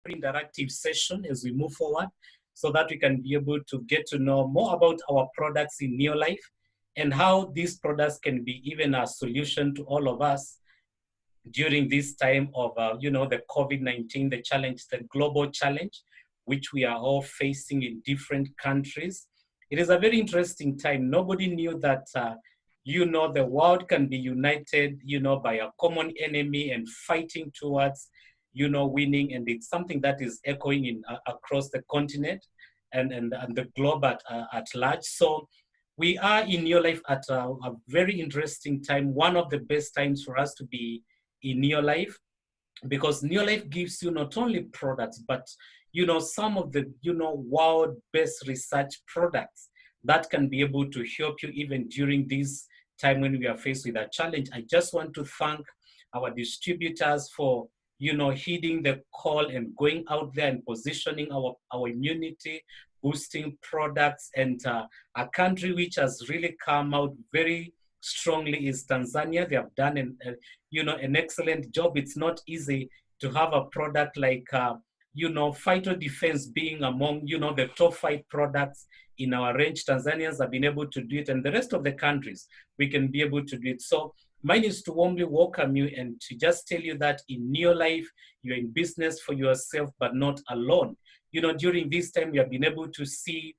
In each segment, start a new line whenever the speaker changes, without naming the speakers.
interactive session as we move forward so that we can be able to get to know more about our products in Neolife and how these products can be even a solution to all of us during this time of, the COVID-19, the challenge, the global challenge, which we are all facing in different countries. It is a very interesting time. Nobody knew that, the world can be united, by a common enemy and fighting towards, winning. And it's something that is echoing in across the continent and the globe at large. So we are in Neolife at a very interesting time, one of the best times for us to be in Neolife, because Neolife gives you not only products, but some of the world-best research products that can be able to help you even during this time when we are faced with a challenge. I just want to thank our distributors for heeding the call and going out there and positioning our immunity boosting products. And a country which has really come out very strongly is Tanzania. They have done an excellent job. It's not easy to have a product like phyto defense being among the top 5 products in our range. Tanzanians have been able to do it, and the rest of the countries we can be able to do it. So mine is to warmly welcome you and to just tell you that in Neolife you're in business for yourself but not alone. During this time we have been able to see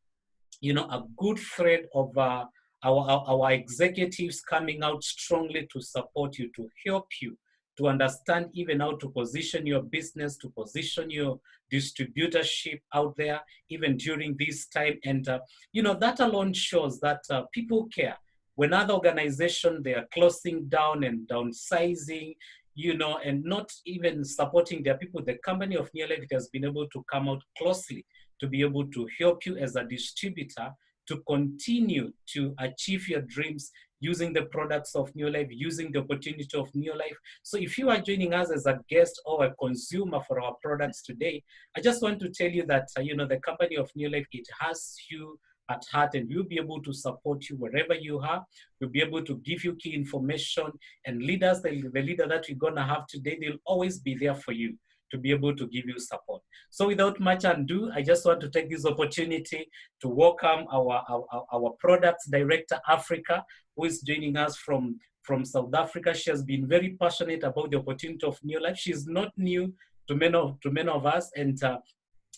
a good thread of our executives coming out strongly to support you, to help you, to understand even how to position your business, to position your distributorship out there, even during this time. And, that alone shows that people care. When other organizations, they are closing down and downsizing, and not even supporting their people, the company of Neolife has been able to come out closely to be able to help you as a distributor to continue to achieve your dreams using the products of Neolife, using the opportunity of Neolife. So if you are joining us as a guest or a consumer for our products today, I just want to tell you that, the company of Neolife, it has you at heart, and we'll be able to support you wherever you are. We'll be able to give you key information, and leaders, the leader that we're gonna have today, they'll always be there for you to be able to give you support. So without much ado, I just want to take this opportunity to welcome our products director, Africa, who is joining us from South Africa. She has been very passionate about the opportunity of Neolife. She's not new to many of us, and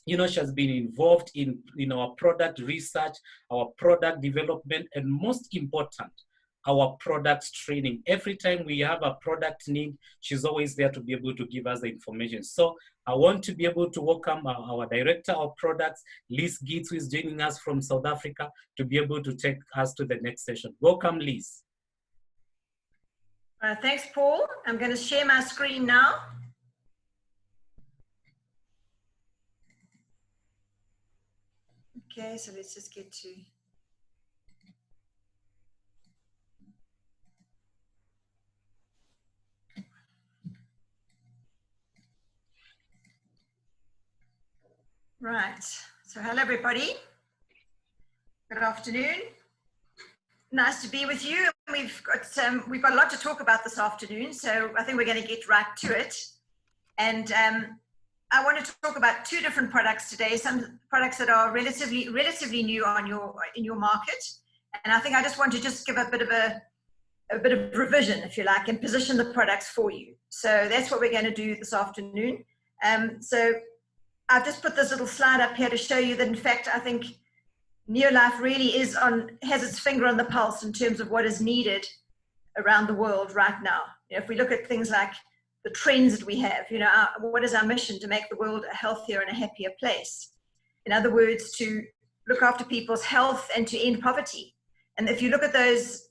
she has been involved in our product research, our product development, and most important, our products training. Every time we have a product need, she's always there to be able to give us the information. So I want to be able to welcome our director of products, Liz Geerdts, who is joining us from South Africa, to be able to take us to the next session. Welcome, Liz.
Thanks, Paul. I'm going to share my screen now. Okay, so let's just get to... Right, so hello everybody. Good afternoon. Nice to be with you. We've got a lot to talk about this afternoon, so I think we're going to get right to it. And I want to talk about 2 different products today, some products that are relatively new in your market. And I think I just want to just give a bit of revision, if you like, and position the products for you. So that's what we're going to do this afternoon. So I've just put this little slide up here to show you that, in fact, I think Neolife really has its finger on the pulse in terms of what is needed around the world right now. If we look at things like the trends that we have, what is our mission? To make the world a healthier and a happier place. In other words, to look after people's health and to end poverty. And if you look at those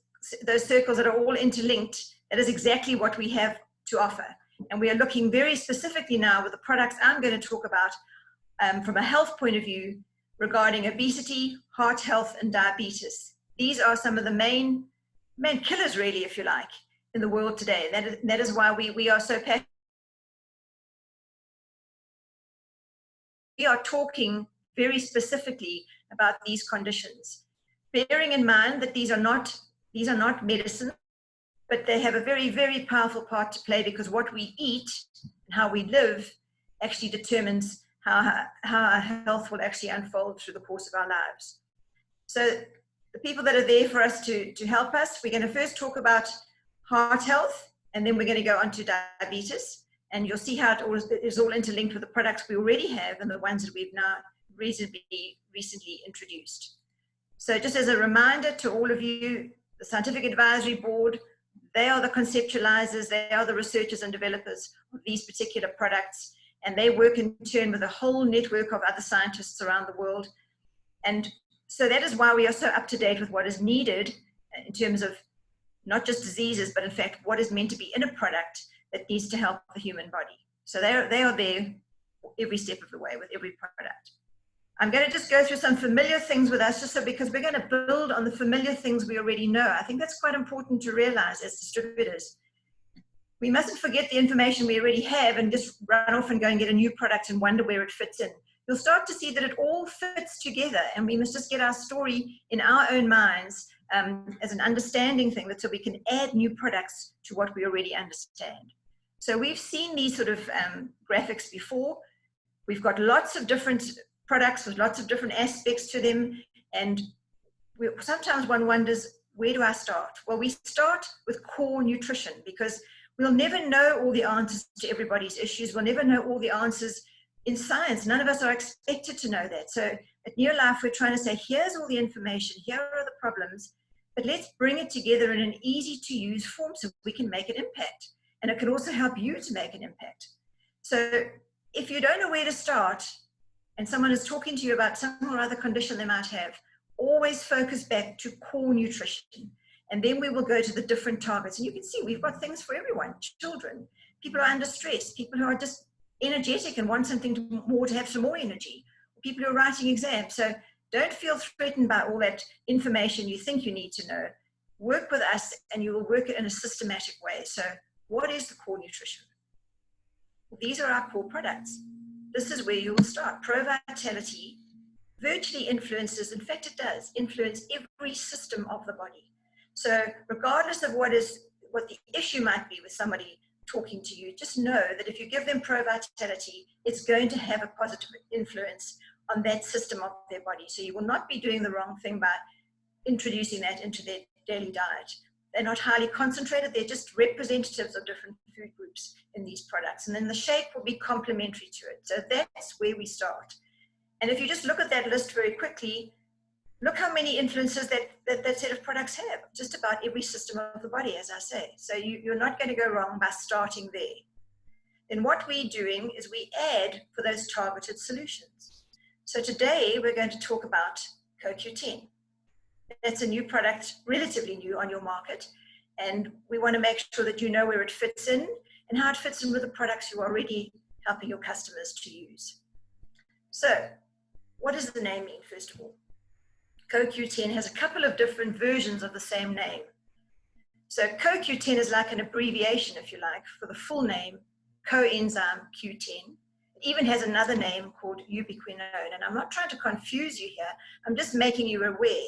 circles that are all interlinked, that is exactly what we have to offer. And we are looking very specifically now with the products I'm going to talk about from a health point of view regarding obesity, heart health, and diabetes. These are some of the main killers, really, if you like, in the world today. That is why we are so passionate. We are talking very specifically about these conditions, bearing in mind that these are not medicine, but they have a very, very powerful part to play, because what we eat and how we live actually determines how our health will actually unfold through the course of our lives. So the people that are there for us to help us, we're going to first talk about heart health, and then we're going to go on to diabetes. And you'll see how it is all interlinked with the products we already have and the ones that we've now recently introduced. So just as a reminder to all of you, the Scientific Advisory Board, they are the conceptualizers, they are the researchers and developers of these particular products, and they work in turn with a whole network of other scientists around the world. And so that is why we are so up to date with what is needed in terms of not just diseases, but in fact, what is meant to be in a product that needs to help the human body. So they are there every step of the way with every product. I'm going to just go through some familiar things with us, just so because we're going to build on the familiar things we already know. I think that's quite important to realize as distributors. We mustn't forget the information we already have and just run off and go and get a new product and wonder where it fits in. You'll start to see that it all fits together, and we must just get our story in our own minds as an understanding thing, that so we can add new products to what we already understand. So we've seen these sort of graphics before. We've got lots of different products with lots of different aspects to them, and sometimes one wonders, where do I start? Well, we start with core nutrition, because we'll never know all the answers to everybody's issues. We'll never know all the answers in science. None of us are expected to know that. So at Neolife, we're trying to say, here's all the information, here are the problems, but let's bring it together in an easy to use form so we can make an impact. And it can also help you to make an impact. So if you don't know where to start, and someone is talking to you about some or other condition they might have, always focus back to core nutrition. And then we will go to the different targets. And you can see we've got things for everyone. Children, people who are under stress, people who are just energetic and want something more to have some more energy, people who are writing exams. So don't feel threatened by all that information you think you need to know. Work with us and you will work it in a systematic way. So what is the core nutrition? Well, these are our core products. This is where you will start. Pro Vitality virtually influences, in fact it does, influence every system of the body. So regardless of what the issue might be with somebody talking to you, just know that if you give them Pro Vitality, it's going to have a positive influence on that system of their body. So you will not be doing the wrong thing by introducing that into their daily diet. They're not highly concentrated, they're just representatives of different food groups in these products. And then the shake will be complementary to it. So that's where we start. And if you just look at that list very quickly, look how many influences that set of products have. Just about every system of the body, as I say. So you're not going to go wrong by starting there. Then what we're doing is we add for those targeted solutions. So today we're going to talk about CoQ10. That's a new product, relatively new on your market. And we want to make sure that you know where it fits in and how it fits in with the products you're already helping your customers to use. So what does the name mean, first of all? CoQ10 has a couple of different versions of the same name. So CoQ10 is like an abbreviation, if you like, for the full name, coenzyme Q10. It even has another name called ubiquinone. And I'm not trying to confuse you here. I'm just making you aware.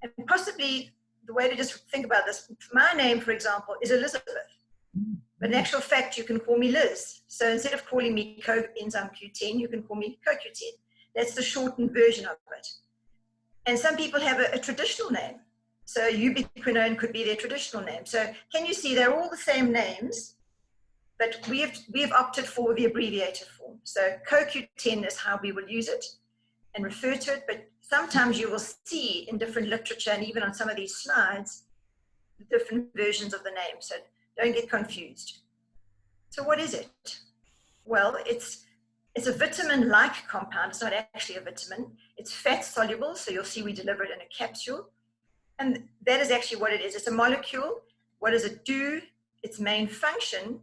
And possibly the way to just think about this, my name, for example, is Elizabeth. But in actual fact, you can call me Liz. So instead of calling me coenzyme Q10, you can call me CoQ10. That's the shortened version of it. And some people have a traditional name. So ubiquinone could be their traditional name. So can you see they're all the same names, but we have opted for the abbreviated form. So CoQ10 is how we will use it and refer to it, but sometimes you will see in different literature and even on some of these slides, the different versions of the name. So don't get confused. So what is it? Well, it's a vitamin-like compound. It's not actually a vitamin. It's fat soluble, so you'll see we deliver it in a capsule. And that is actually what it is. It's a molecule. What does it do? Its main function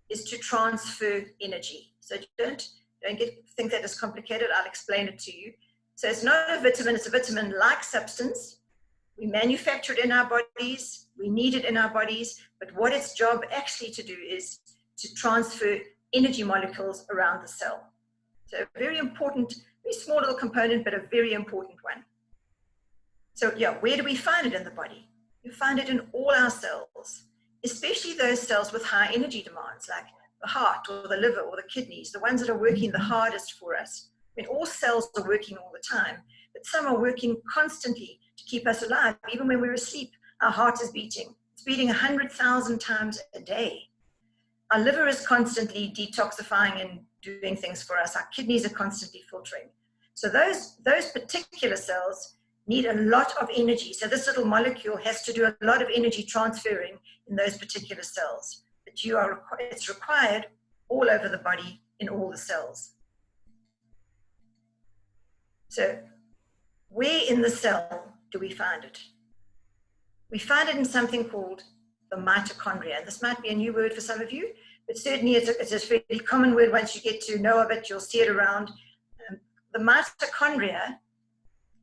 is to transfer energy. So don't think that is complicated. I'll explain it to you. So it's not a vitamin, it's a vitamin-like substance. We manufacture it in our bodies, we need it in our bodies, but what its job actually to do is to transfer energy molecules around the cell. So a very important, very small little component, but a very important one. So yeah, where do we find it in the body? You find it in all our cells, especially those cells with high energy demands, like the heart or the liver or the kidneys, the ones that are working the hardest for us. I mean, all cells are working all the time, but some are working constantly to keep us alive. Even when we're asleep, our heart is beating. It's beating 100,000 times a day. Our liver is constantly detoxifying and doing things for us. Our kidneys are constantly filtering. So those particular cells need a lot of energy. So this little molecule has to do a lot of energy transferring in those particular cells. But it's required all over the body in all the cells. So where in the cell do we find it? We find it in something called the mitochondria. This might be a new word for some of you, but certainly it's a fairly common word. Once you get to know of it, you'll see it around. The mitochondria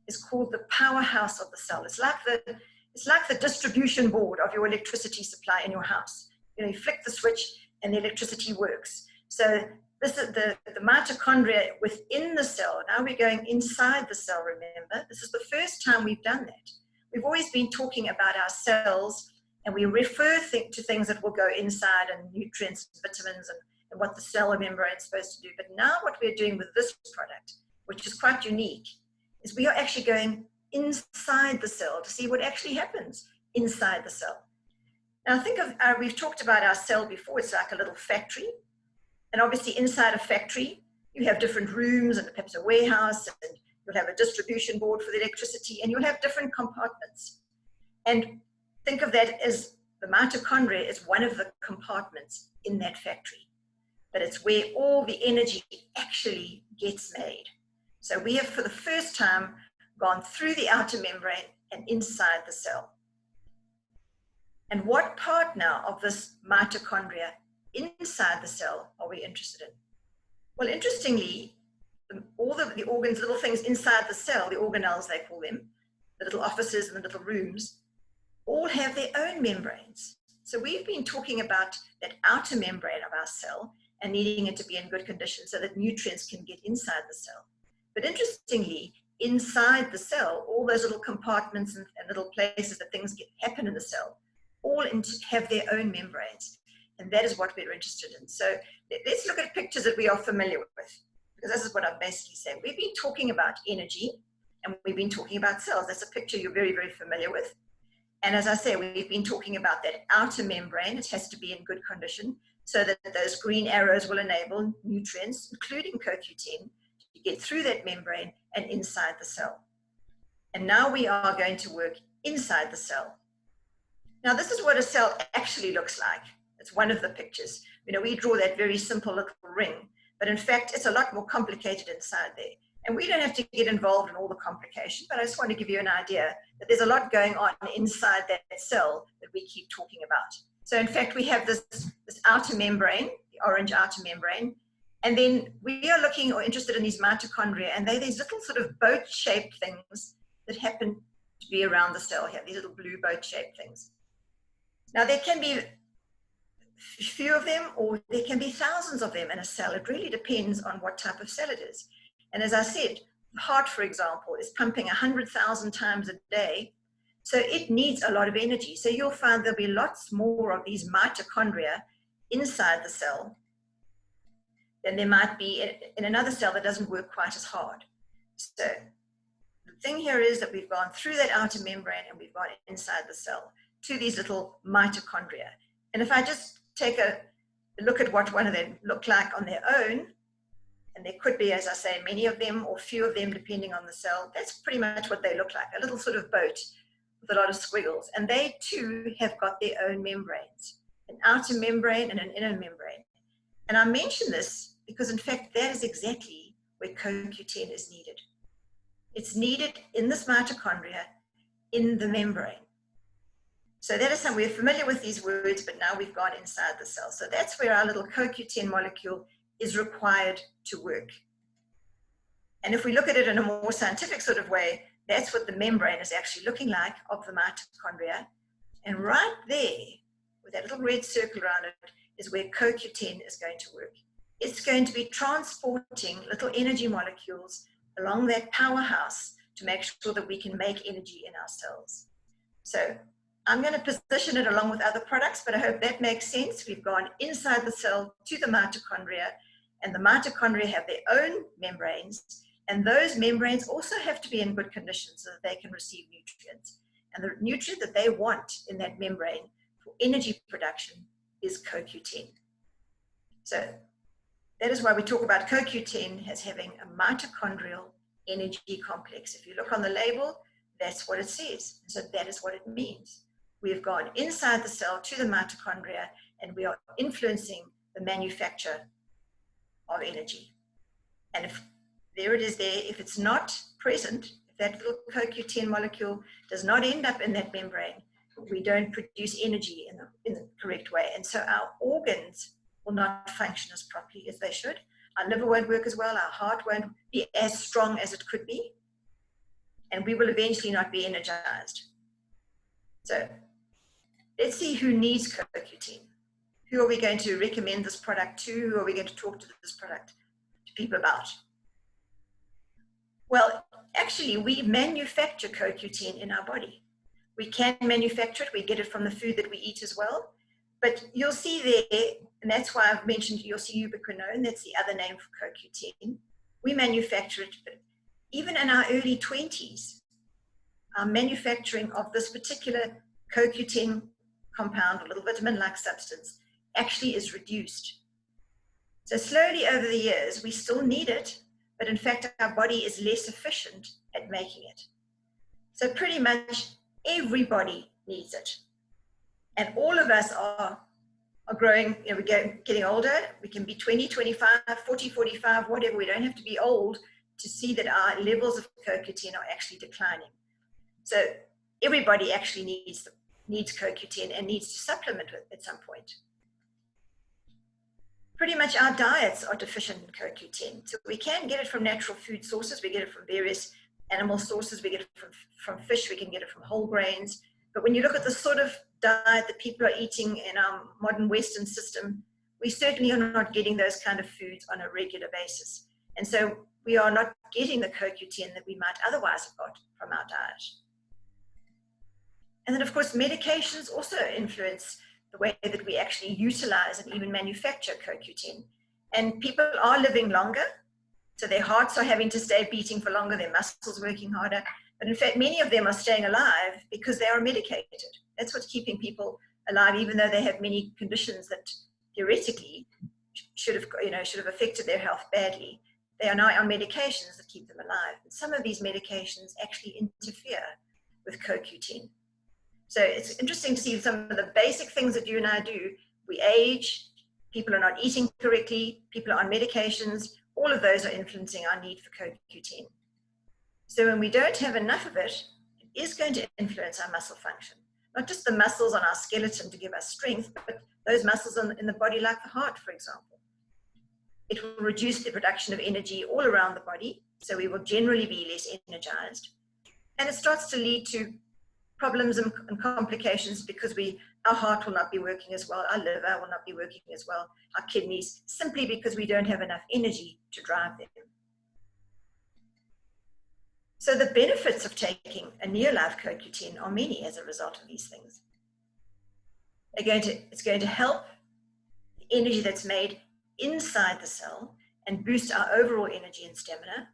is called the powerhouse of the cell. It's like the distribution board of your electricity supply in your house. You know, you flick the switch and the electricity works. So this is the mitochondria within the cell. Now we're going inside the cell, remember? This is the first time we've done that. We've always been talking about our cells, and we refer to things that will go inside, and nutrients, vitamins, and what the cell membrane is supposed to do. But now what we're doing with this product, which is quite unique, is we are actually going inside the cell to see what actually happens inside the cell. Now think of, we've talked about our cell before. It's like a little factory. And obviously inside a factory, you have different rooms and perhaps a warehouse, and you'll have a distribution board for the electricity, and you'll have different compartments. And think of that as the mitochondria is one of the compartments in that factory. But it's where all the energy actually gets made. So we have, for the first time, gone through the outer membrane and inside the cell. And what part now of this mitochondria inside the cell are we interested in? Well, interestingly, all the organs, little things inside the cell, the organelles they call them, the little offices and the little rooms, all have their own membranes. So we've been talking about that outer membrane of our cell and needing it to be in good condition so that nutrients can get inside the cell. But interestingly, inside the cell, all those little compartments and little places that things happen in the cell, all have their own membranes. And that is what we're interested in. So let's look at pictures that we are familiar with, because this is what I'm basically saying. We've been talking about energy, and we've been talking about cells. That's a picture you're very, very familiar with. And as I say, we've been talking about that outer membrane. It has to be in good condition so that those green arrows will enable nutrients, including CoQ10, to get through that membrane and inside the cell. And now we are going to work inside the cell. Now, this is what a cell actually looks like. It's one of the pictures. You know, we draw that very simple little ring, but in fact, it's a lot more complicated inside there. And we don't have to get involved in all the complication, but I just want to give you an idea that there's a lot going on inside that cell that we keep talking about. So in fact, we have this outer membrane, the orange outer membrane, and then we are looking or interested in these mitochondria, and they're these little sort of boat-shaped things that happen to be around the cell here, these little blue boat-shaped things. Now, there can be a few of them, or there can be thousands of them in a cell. It really depends on what type of cell it is. And as I said, the heart, for example, is pumping 100,000 times a day, so it needs a lot of energy. So you'll find there'll be lots more of these mitochondria inside the cell than there might be in another cell that doesn't work quite as hard. So the thing here is that we've gone through that outer membrane and we've gone inside the cell to these little mitochondria. And if I just take a look at what one of them look like on their own, and there could be, as I say, many of them or few of them depending on the cell, that's pretty much what they look like, a little sort of boat with a lot of squiggles. And they too have got their own membranes, an outer membrane and an inner membrane. And I mention this because in fact that is exactly where CoQ10 is needed. It's needed in this mitochondria, in the membrane. So that is something, we're familiar with these words, but now we've gone inside the cell. So that's where our little CoQ10 molecule is required to work. And if we look at it in a more scientific sort of way, that's what the membrane is actually looking like of the mitochondria. And right there, with that little red circle around it, is where CoQ10 is going to work. It's going to be transporting little energy molecules along that powerhouse to make sure that we can make energy in our cells. So I'm going to position it along with other products, but I hope that makes sense. We've gone inside the cell to the mitochondria, and the mitochondria have their own membranes, and those membranes also have to be in good condition so that they can receive nutrients. And the nutrient that they want in that membrane for energy production is CoQ10. So that is why we talk about CoQ10 as having a mitochondrial energy complex. If you look on the label, that's what it says. So that is what it means. We've gone inside the cell to the mitochondria, and we are influencing the manufacture of energy. And if there it is there, if it's not present, if that little CoQ10 molecule does not end up in that membrane, we don't produce energy in the correct way. And so our organs will not function as properly as they should. Our liver won't work as well, our heart won't be as strong as it could be, and we will eventually not be energized. So let's see who needs CoQ10. Who are we going to recommend this product to? Who are we going to talk to this product to people about? Well, actually, we manufacture CoQ10 in our body. We can manufacture it. We get it from the food that we eat as well. But you'll see there, and that's why I've mentioned, you'll see ubiquinone, that's the other name for CoQ10. We manufacture it, but even in our early 20s, our manufacturing of this particular CoQ10 compound, a little vitamin-like substance, actually is reduced. So slowly over the years, we still need it, but in fact, our body is less efficient at making it. So pretty much everybody needs it. And all of us are growing, we're getting older. We can be 20, 25, 40, 45, whatever. We don't have to be old to see that our levels of CoQ10 are actually declining. So everybody actually needs CoQ10 and needs to supplement with it at some point. Pretty much our diets are deficient in CoQ10. So we can get it from natural food sources. We get it from various animal sources. We get it from fish. We can get it from whole grains. But when you look at the sort of diet that people are eating in our modern Western system, we certainly are not getting those kind of foods on a regular basis. And so we are not getting the CoQ10 that we might otherwise have got from our diet. And then, of course, medications also influence the way that we actually utilize and even manufacture CoQ10. And people are living longer, so their hearts are having to stay beating for longer, their muscles working harder. But in fact, many of them are staying alive because they are medicated. That's what's keeping people alive, even though they have many conditions that theoretically should have affected their health badly. They are now on medications that keep them alive. And some of these medications actually interfere with CoQ10. So it's interesting to see some of the basic things that you and I do. We age, people are not eating correctly, people are on medications. All of those are influencing our need for CoQ10. So when we don't have enough of it, it is going to influence our muscle function. Not just the muscles on our skeleton to give us strength, but those muscles in the body like the heart, for example. It will reduce the production of energy all around the body, so we will generally be less energized. And it starts to lead to problems and complications because our heart will not be working as well, our liver will not be working as well, our kidneys, simply because we don't have enough energy to drive them. So the benefits of taking a near-life CoQ10 are many as a result of these things. It's going to help the energy that's made inside the cell and boost our overall energy and stamina.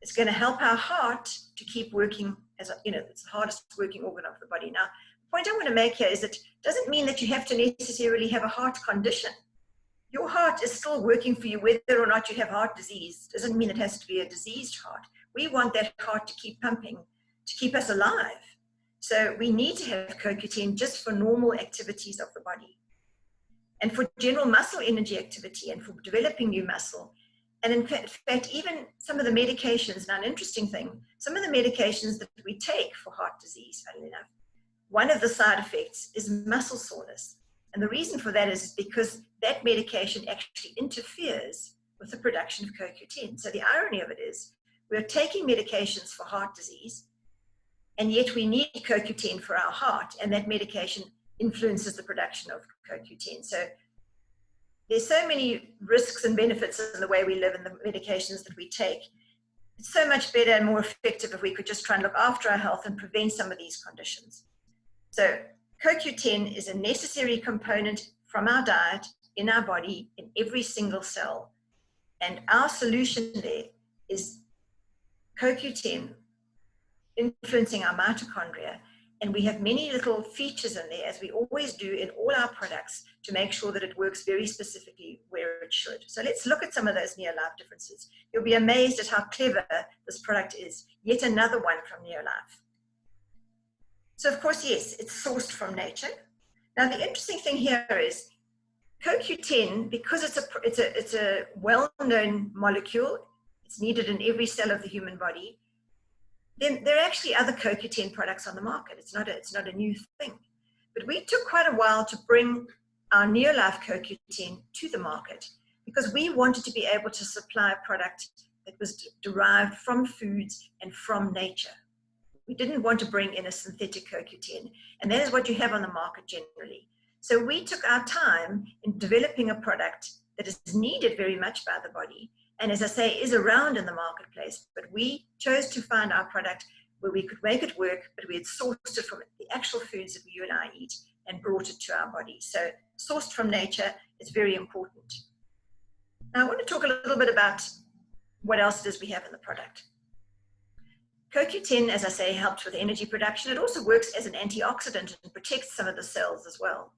It's going to help our heart to keep working it's the hardest working organ of the body. Now, the point I want to make here is that it doesn't mean that you have to necessarily have a heart condition. Your heart is still working for you whether or not you have heart disease. It doesn't mean it has to be a diseased heart. We want that heart to keep pumping, to keep us alive. So we need to have CoQ10 just for normal activities of the body. And for general muscle energy activity and for developing new muscle. And in fact, even some of the medications, now an interesting thing, some of the medications that we take for heart disease, funnily enough, one of the side effects is muscle soreness. And the reason for that is because that medication actually interferes with the production of CoQ10. So the irony of it is, we're taking medications for heart disease, and yet we need CoQ10 for our heart, and that medication influences the production of CoQ10. So there's so many risks and benefits in the way we live and the medications that we take. It's so much better and more effective if we could just try and look after our health and prevent some of these conditions. So CoQ10 is a necessary component from our diet in our body, in every single cell. And our solution there is CoQ10 influencing our mitochondria. And we have many little features in there, as we always do in all our products, to make sure that it works very specifically where it should. So let's look at some of those Neolife differences. You'll be amazed at how clever this product is. Yet another one from Neolife. So of course, yes, it's sourced from nature. Now the interesting thing here is CoQ10, because it's a well-known molecule, it's needed in every cell of the human body, then there are actually other CoQ10 products on the market. It's not a new thing. But we took quite a while to bring our Neolife CoQ10 to the market because we wanted to be able to supply a product that was derived from foods and from nature. We didn't want to bring in a synthetic CoQ10, and that is what you have on the market generally. So we took our time in developing a product that is needed very much by the body, and as I say, is around in the marketplace, but we chose to find our product where we could make it work, but we had sourced it from the actual foods that you and I eat and brought it to our body. So sourced from nature is very important. Now I want to talk a little bit about what else it is we have in the product. CoQ10, as I say, helps with energy production. It also works as an antioxidant and protects some of the cells as well.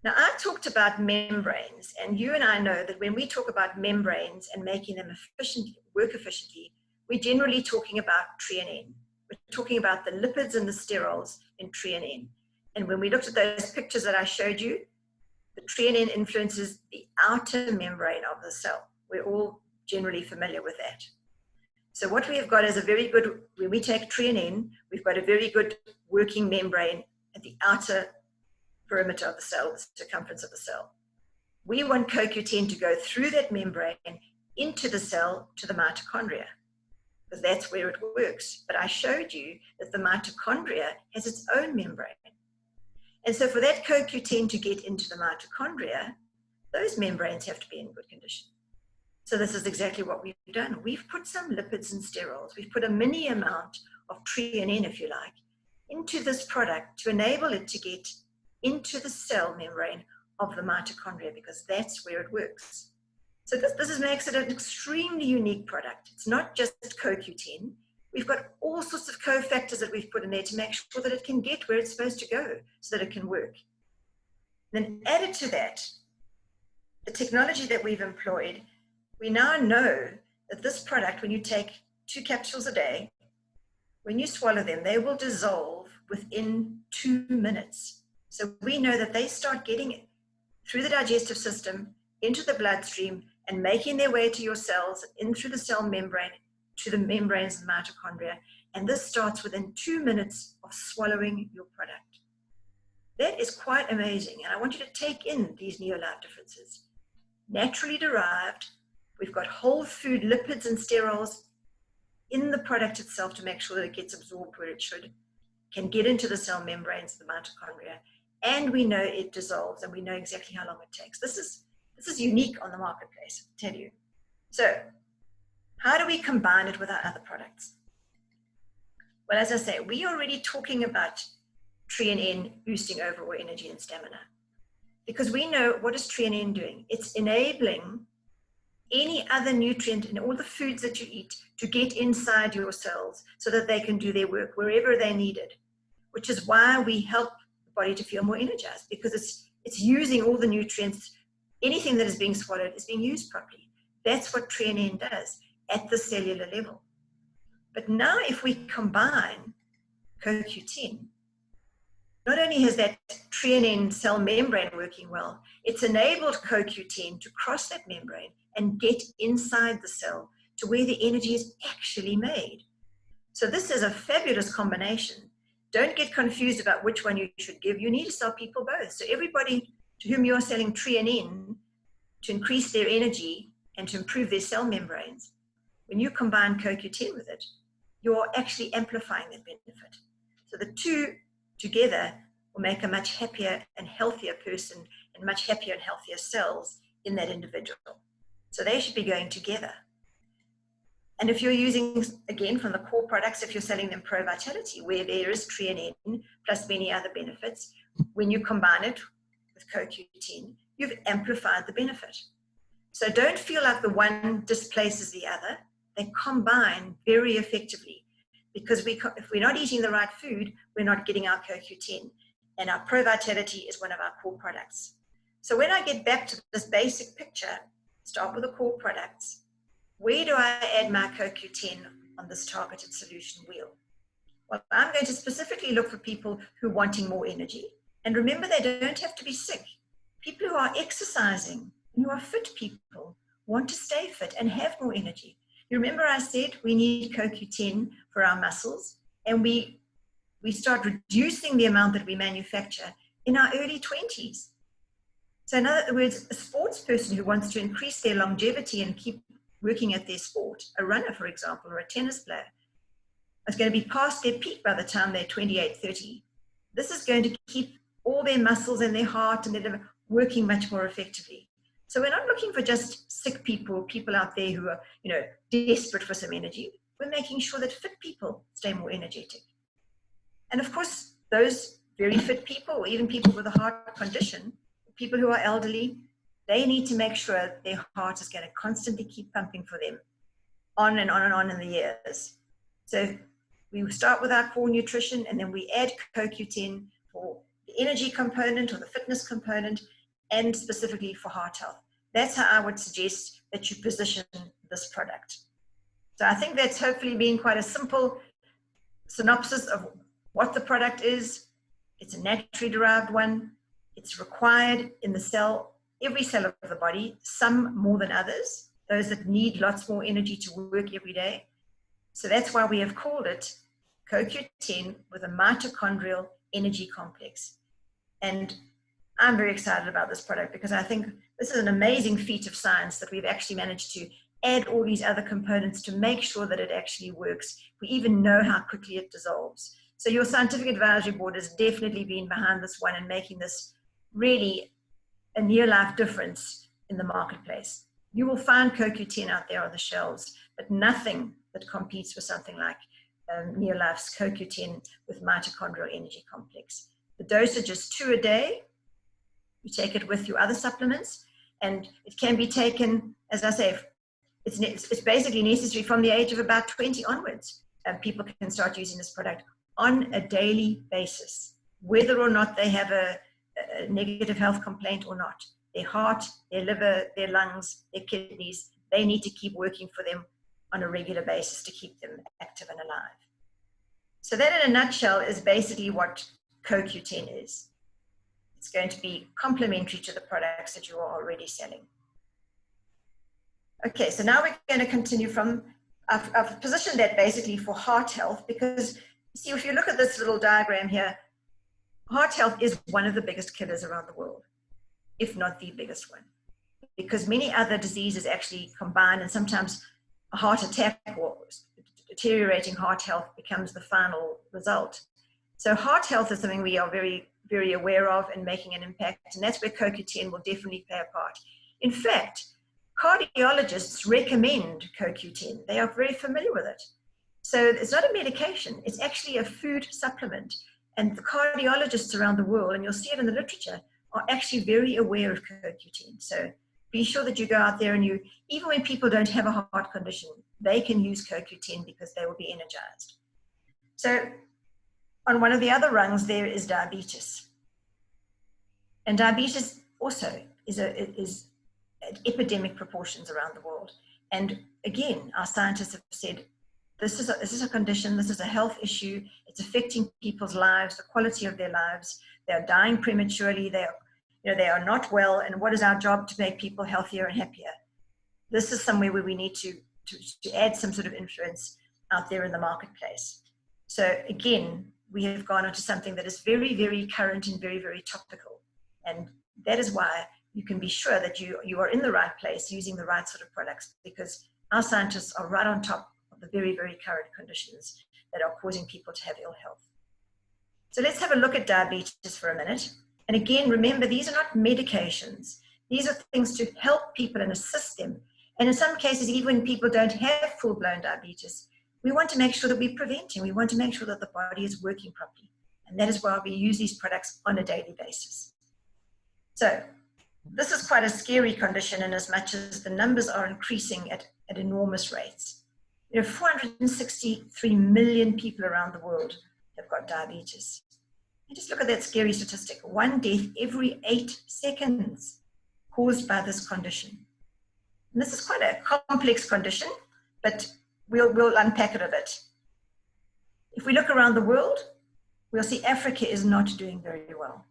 Now, I talked about membranes, and you and I know that when we talk about membranes and making them work efficiently, we're generally talking about TREON. We're talking about the lipids and the sterols in TREON. And when we looked at those pictures that I showed you, the TREON influences the outer membrane of the cell. We're all generally familiar with that. So what we have got is a very good, when we take TREON, we've got a very good working membrane at the outer perimeter of the cell, the circumference of the cell. We want CoQ10 to go through that membrane into the cell to the mitochondria, because that's where it works. But I showed you that the mitochondria has its own membrane. And so for that CoQ10 to get into the mitochondria, those membranes have to be in good condition. So this is exactly what we've done. We've put some lipids and sterols. We've put a mini amount of TREON, if you like, into this product to enable it to get into the cell membrane of the mitochondria, because that's where it works. So this makes it an extremely unique product. It's not just CoQ10. We've got all sorts of cofactors that we've put in there to make sure that it can get where it's supposed to go so that it can work. Then added to that, the technology that we've employed, we now know that this product, when you take 2 capsules a day, when you swallow them, they will dissolve within 2 minutes. So we know that they start getting it through the digestive system, into the bloodstream, and making their way to your cells, in through the cell membrane, to the membranes and mitochondria. And this starts within 2 minutes of swallowing your product. That is quite amazing. And I want you to take in these Neolife differences. Naturally derived, we've got whole food lipids and sterols in the product itself to make sure that it gets absorbed where it should, can get into the cell membranes of the mitochondria, and we know it dissolves, and we know exactly how long it takes. This is unique on the marketplace, I tell you. So how do we combine it with our other products? Well, as I say, we are already talking about TREON boosting overall energy and stamina, because we know what is TREON doing. It's enabling any other nutrient in all the foods that you eat to get inside your cells so that they can do their work wherever they need it, which is why we help the body to feel more energized, because it's using all the nutrients. Anything that is being swallowed is being used properly. That's what TREON does at the cellular level. But now if we combine CoQ10, not only has that TREON cell membrane working well, it's enabled CoQ10 to cross that membrane and get inside the cell to where the energy is actually made. So this is a fabulous combination. Don't get confused about which one you should give. You need to sell people both. So everybody to whom you're selling TREON to increase their energy and to improve their cell membranes, when you combine CoQ10 with it, you're actually amplifying that benefit. So the two together will make a much happier and healthier person and much happier and healthier cells in that individual. So they should be going together. And if you're using, again, from the core products, if you're selling them Pro Vitality, where there is treonine plus many other benefits, when you combine it with CoQ10, you've amplified the benefit. So don't feel like the one displaces the other. They combine very effectively, because if we're not eating the right food, we're not getting our CoQ10. And our Pro Vitality is one of our core products. So when I get back to this basic picture, start with the core products. Where do I add my CoQ10 on this targeted solution wheel? Well, I'm going to specifically look for people who are wanting more energy. And remember, they don't have to be sick. People who are exercising, who are fit people, want to stay fit and have more energy. You remember I said we need CoQ10 for our muscles, and we start reducing the amount that we manufacture in our early 20s. So in other words, a sports person who wants to increase their longevity and keep working at their sport, a runner, for example, or a tennis player, is going to be past their peak by the time they're 28, 30. This is going to keep all their muscles and their heart and their liver working much more effectively. So we're not looking for just sick people, people out there who are, desperate for some energy. We're making sure that fit people stay more energetic. And of course, those very fit people, or even people with a heart condition, people who are elderly, they need to make sure their heart is going to constantly keep pumping for them on and on and on in the years. So we start with our core nutrition, and then we add CoQ10 for the energy component or the fitness component, and specifically for heart health. That's how I would suggest that you position this product. So I think that's hopefully been quite a simple synopsis of what the product is. It's a naturally derived one. It's required in the cell, every cell of the body, some more than others, those that need lots more energy to work every day. So that's why we have called it CoQ10 with a mitochondrial energy complex. And I'm very excited about this product, because I think this is an amazing feat of science that we've actually managed to add all these other components to make sure that it actually works. We even know how quickly it dissolves. So your scientific advisory board has definitely been behind this one and making this really a near-life difference in the marketplace. You will find CoQ10 out there on the shelves, but nothing that competes with something like Neolife's CoQ10 with mitochondrial energy complex. The dosage is 2 a day. You take it with your other supplements, and it can be taken, as I say, it's basically necessary from the age of about 20 onwards. People can start using this product on a daily basis, whether or not they have a negative health complaint or not. Their heart, their liver, their lungs, their kidneys, they need to keep working for them on a regular basis to keep them active and alive. So that in a nutshell is basically what CoQ10 is. It's going to be complementary to the products that you are already selling. Okay, so now we're going to continue from, I've positioned that basically for heart health, because see, if you look at this little diagram here, heart health is one of the biggest killers around the world, if not the biggest one, because many other diseases actually combine, and sometimes a heart attack or deteriorating heart health becomes the final result. So heart health is something we are very, very aware of and making an impact, and that's where CoQ10 will definitely play a part. In fact, cardiologists recommend CoQ10. They are very familiar with it. So it's not a medication, it's actually a food supplement. And the cardiologists around the world, and you'll see it in the literature, are actually very aware of CoQ10. So be sure that you go out there and you, even when people don't have a heart condition, they can use CoQ10 because they will be energized. So on one of the other rungs there is diabetes. And diabetes also is at epidemic proportions around the world. And again, our scientists have said, this is a condition, this is a health issue, it's affecting people's lives, the quality of their lives. They're dying prematurely, they are not well, and what is our job to make people healthier and happier? This is somewhere where we need to add some sort of influence out there in the marketplace. So again, we have gone onto something that is very, very current and very, very topical. And that is why you can be sure that you are in the right place using the right sort of products, because our scientists are right on top of the very, very current conditions that are causing people to have ill health. So let's have a look at diabetes for a minute. And again, remember, these are not medications. These are things to help people and assist them. And in some cases, even when people don't have full-blown diabetes, we want to make sure that we're preventing. We want to make sure that the body is working properly. And that is why we use these products on a daily basis. So this is quite a scary condition in as much as the numbers are increasing at enormous rates. 463 million people around the world have got diabetes. And just look at that scary statistic. 1 death every 8 seconds caused by this condition. And this is quite a complex condition, but we'll unpack it a bit. If we look around the world, we'll see Africa is not doing very well.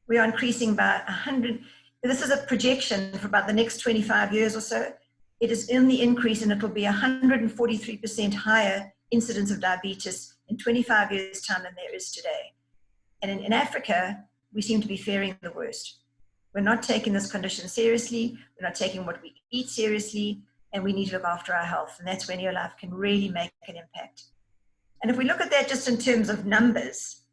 We are increasing by 100. This is a projection for about the next 25 years or so. It is in the increase, and it will be 143% higher incidence of diabetes in 25 years' time than there is today. And in Africa, we seem to be faring the worst. We're not taking this condition seriously. We're not taking what we eat seriously, and we need to look after our health. And that's when your life can really make an impact. And if we look at that just in terms of numbers,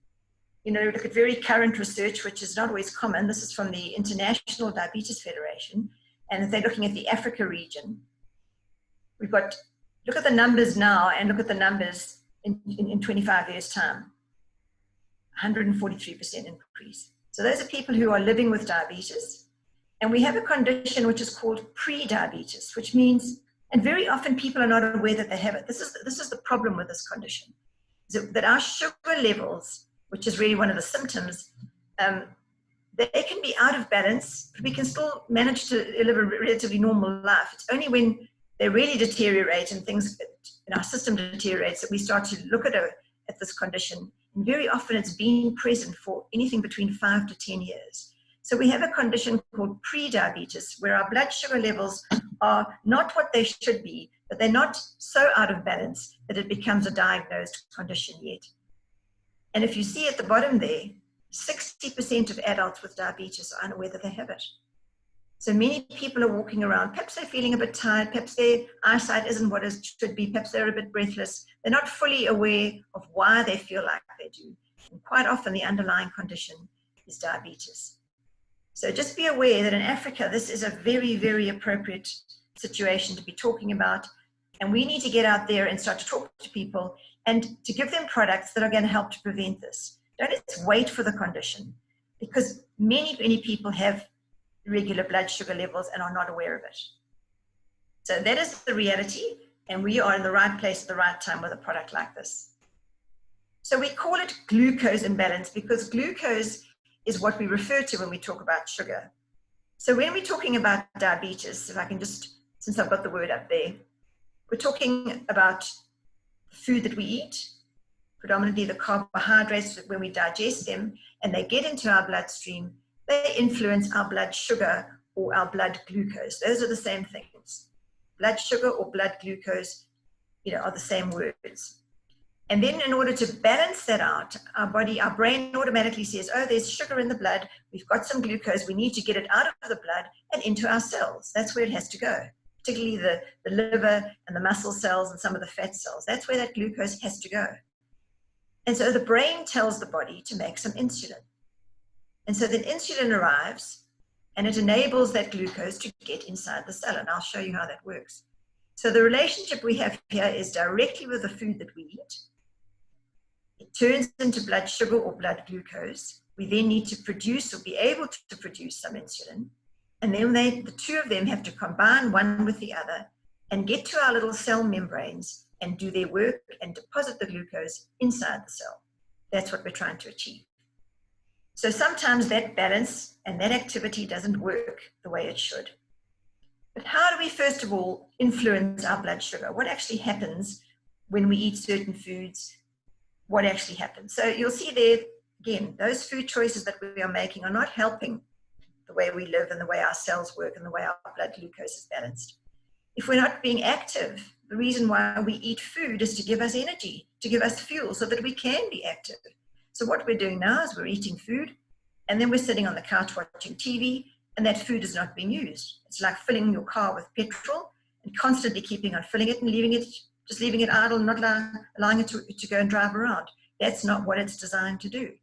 look at very current research, which is not always common. This is from the International Diabetes Federation. And if they're looking at the Africa region, look at the numbers now and look at the numbers in 25 years' time. 143% increase. So those are people who are living with diabetes. And we have a condition which is called pre-diabetes, which means, and very often people are not aware that they have it. This is the problem with this condition, is that our sugar levels, which is really one of the symptoms, they can be out of balance, but we can still manage to live a relatively normal life. It's only when they really deteriorate and things in our system deteriorates that we start to look at this condition. And very often it's been present for anything between 5 to 10 years. So we have a condition called pre-diabetes, where our blood sugar levels are not what they should be, but they're not so out of balance that it becomes a diagnosed condition yet. And if you see at the bottom there, 60% of adults with diabetes are unaware that they have it. So many people are walking around, perhaps they're feeling a bit tired, perhaps their eyesight isn't what it should be, perhaps they're a bit breathless. They're not fully aware of why they feel like they do. And quite often the underlying condition is diabetes. So just be aware that in Africa, this is a very, very appropriate situation to be talking about. And we need to get out there and start to talk to people and to give them products that are going to help to prevent this. Don't just wait for the condition, because many, many people have irregular blood sugar levels and are not aware of it. So that is the reality, and we are in the right place at the right time with a product like this. So we call it glucose imbalance because glucose is what we refer to when we talk about sugar. So when we're talking about diabetes, if I can just, since I've got the word up there, we're talking about food that we eat, predominantly the carbohydrates when we digest them, and they get into our bloodstream. They influence our blood sugar or our blood glucose. Those are the same things. Blood sugar or blood glucose, are the same words. And then in order to balance that out, our brain automatically says, oh, there's sugar in the blood. We've got some glucose. We need to get it out of the blood and into our cells. That's where it has to go, particularly the liver and the muscle cells and some of the fat cells. That's where that glucose has to go. And so the brain tells the body to make some insulin. And so then insulin arrives and it enables that glucose to get inside the cell. And I'll show you how that works. So the relationship we have here is directly with the food that we eat. It turns into blood sugar or blood glucose. We then need to produce or be able to produce some insulin. And then the two of them have to combine one with the other and get to our little cell membranes and do their work and deposit the glucose inside the cell. That's what we're trying to achieve. So sometimes that balance and that activity doesn't work the way it should. But how do we first of all influence our blood sugar? What actually happens when we eat certain foods? What actually happens? So you'll see there, again, those food choices that we are making are not helping the way we live and the way our cells work and the way our blood glucose is balanced. If we're not being active, the reason why we eat food is to give us energy, to give us fuel so that we can be active. So what we're doing now is we're eating food and then we're sitting on the couch watching TV and that food is not being used. It's like filling your car with petrol and constantly keeping on filling it and just leaving it idle and not allowing it to go and drive around. That's not what it's designed to do.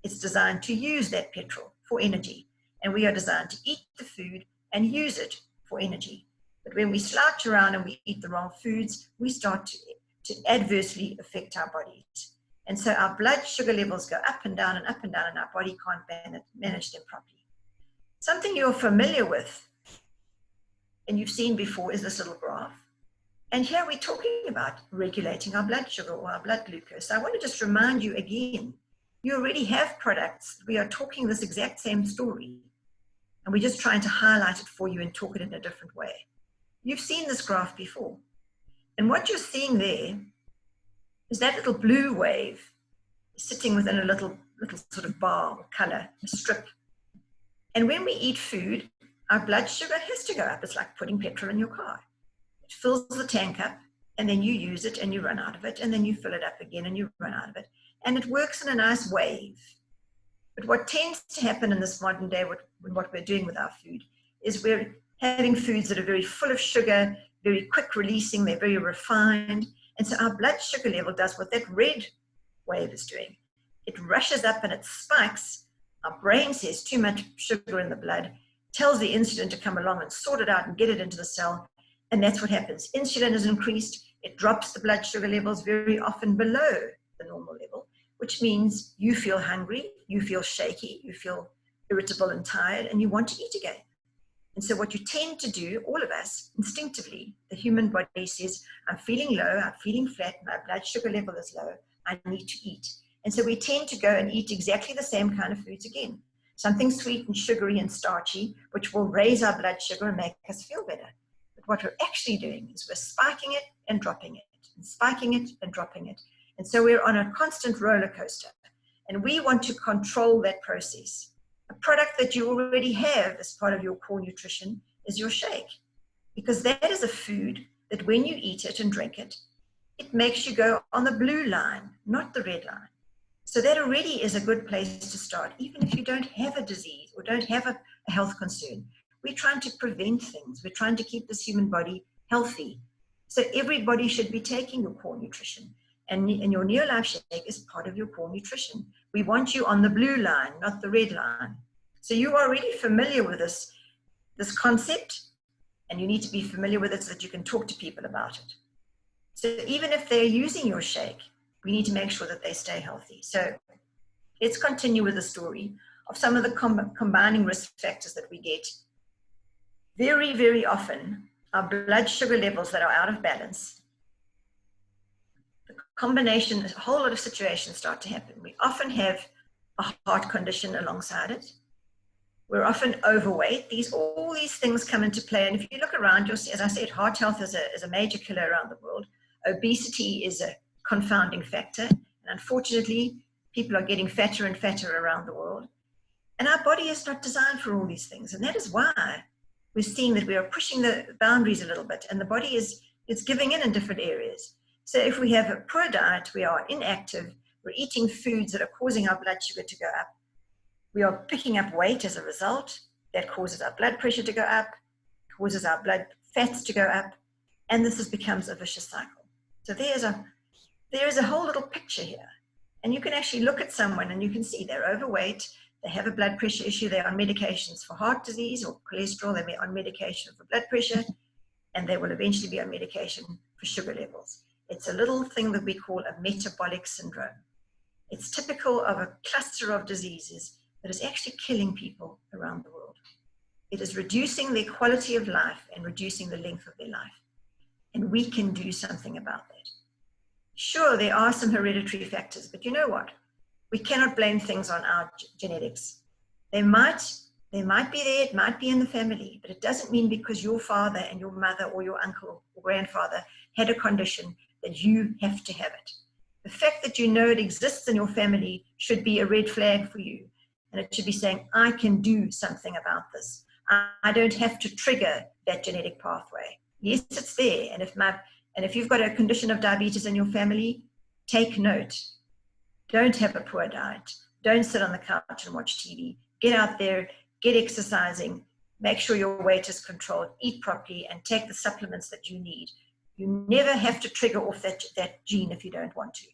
It's designed to use that petrol for energy. And we are designed to eat the food and use it for energy. But when we slouch around and we eat the wrong foods, we start to adversely affect our bodies. And so our blood sugar levels go up and down and up and down, and our body can't manage them properly. Something you're familiar with and you've seen before is this little graph. And here we're talking about regulating our blood sugar or our blood glucose. So I want to just remind you again, you already have products. We are talking this exact same story, and we're just trying to highlight it for you and talk it in a different way. You've seen this graph before. And what you're seeing there is that little blue wave sitting within a little sort of bar or color, a strip. And when we eat food, our blood sugar has to go up. It's like putting petrol in your car. It fills the tank up, and then you use it and you run out of it, and then you fill it up again and you run out of it. And it works in a nice wave. But what tends to happen in this modern day, what we're doing with our food, is we're having foods that are very full of sugar, very quick releasing, they're very refined. And so our blood sugar level does what that red wave is doing. It rushes up and it spikes. Our brain says too much sugar in the blood, tells the insulin to come along and sort it out and get it into the cell. And that's what happens. Insulin is increased. It drops the blood sugar levels very often below the normal level, which means you feel hungry, you feel shaky, you feel irritable and tired, and you want to eat again. And so what you tend to do, all of us, instinctively, the human body says, I'm feeling low, I'm feeling flat, my blood sugar level is low, I need to eat. And so we tend to go and eat exactly the same kind of foods again. Something sweet and sugary and starchy, which will raise our blood sugar and make us feel better. But what we're actually doing is we're spiking it and dropping it, and spiking it and dropping it. And so we're on a constant roller coaster. And we want to control that process. A product that you already have as part of your core nutrition is your shake. Because that is a food that when you eat it and drink it, it makes you go on the blue line, not the red line. So that already is a good place to start, even if you don't have a disease or don't have a health concern. We're trying to prevent things. We're trying to keep this human body healthy. So everybody should be taking your core nutrition. And your Neolife Shake is part of your core nutrition. We want you on the blue line, not the red line. So you are already familiar with this concept, and you need to be familiar with it so that you can talk to people about it. So even if they're using your shake, we need to make sure that they stay healthy. So let's continue with the story of some of the combining risk factors that we get. Very, very often, our blood sugar levels that are out of balance, the combination, a whole lot of situations start to happen. We often have a heart condition alongside it. We're often overweight. All these things come into play. And if you look around, you'll see, as I said, heart health is a major killer around the world. Obesity is a confounding factor. And unfortunately, people are getting fatter and fatter around the world. And our body is not designed for all these things. And that is why we're seeing that we are pushing the boundaries a little bit, and the body is giving in different areas. So if we have a poor diet, we are inactive, we're eating foods that are causing our blood sugar to go up, we are picking up weight as a result, that causes our blood pressure to go up, causes our blood fats to go up, and this becomes a vicious cycle. So there is a whole little picture here. And you can actually look at someone and you can see they're overweight, they have a blood pressure issue, they're on medications for heart disease or cholesterol, they'll be on medication for blood pressure, and they will eventually be on medication for sugar levels. It's a little thing that we call a metabolic syndrome. It's typical of a cluster of diseases that is actually killing people around the world. It is reducing their quality of life and reducing the length of their life. And we can do something about that. Sure, there are some hereditary factors, but you know what? We cannot blame things on our genetics. They might be there, it might be in the family, but it doesn't mean because your father and your mother or your uncle or grandfather had a condition that you have to have it. The fact that you know it exists in your family should be a red flag for you. And it should be saying, I can do something about this. I don't have to trigger that genetic pathway. Yes, it's there. And if you've got a condition of diabetes in your family, take note. Don't have a poor diet. Don't sit on the couch and watch TV. Get out there, get exercising, make sure your weight is controlled, eat properly, and take the supplements that you need. You never have to trigger off that gene if you don't want to.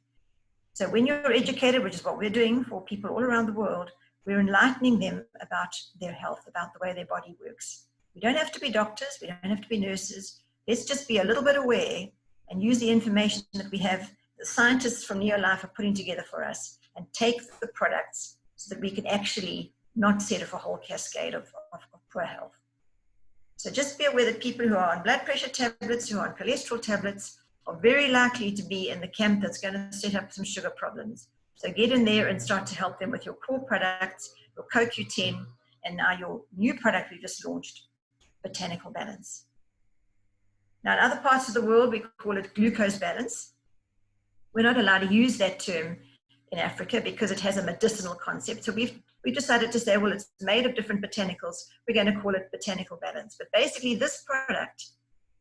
So when you're educated, which is what we're doing for people all around the world, we're enlightening them about their health, about the way their body works. We don't have to be doctors. We don't have to be nurses. Let's just be a little bit aware and use the information that we have, the scientists from Neolife are putting together for us, and take the products so that we can actually not set off a whole cascade of poor health. So just be aware that people who are on blood pressure tablets, who are on cholesterol tablets, are very likely to be in the camp that's going to set up some sugar problems. So get in there and start to help them with your core products, your CoQ10, and now your new product we just launched, Botanical Balance. Now in other parts of the world, we call it glucose balance. We're not allowed to use that term in Africa because it has a medicinal concept. So we decided to say, well, it's made of different botanicals. We're going to call it Botanical Balance. But basically this product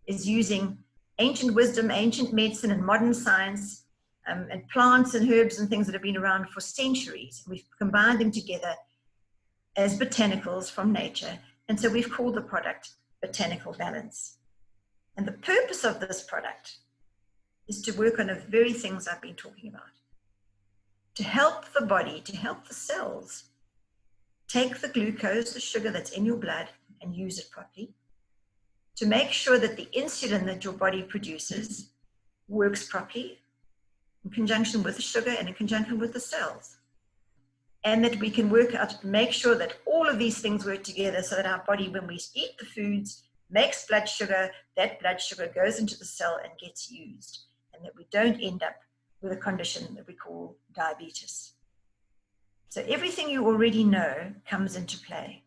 is using ancient wisdom, ancient medicine, and modern science, and plants and herbs and things that have been around for centuries. We've combined them together as botanicals from nature. And so we've called the product Botanical Balance. And the purpose of this product is to work on the very things I've been talking about. To help the body, to help the cells, take the glucose, the sugar that's in your blood, and use it properly. To make sure that the insulin that your body produces works properly in conjunction with the sugar and in conjunction with the cells. And that we can work out, make sure that all of these things work together so that our body, when we eat the foods, makes blood sugar, that blood sugar goes into the cell and gets used. And that we don't end up with a condition that we call diabetes. So everything you already know comes into play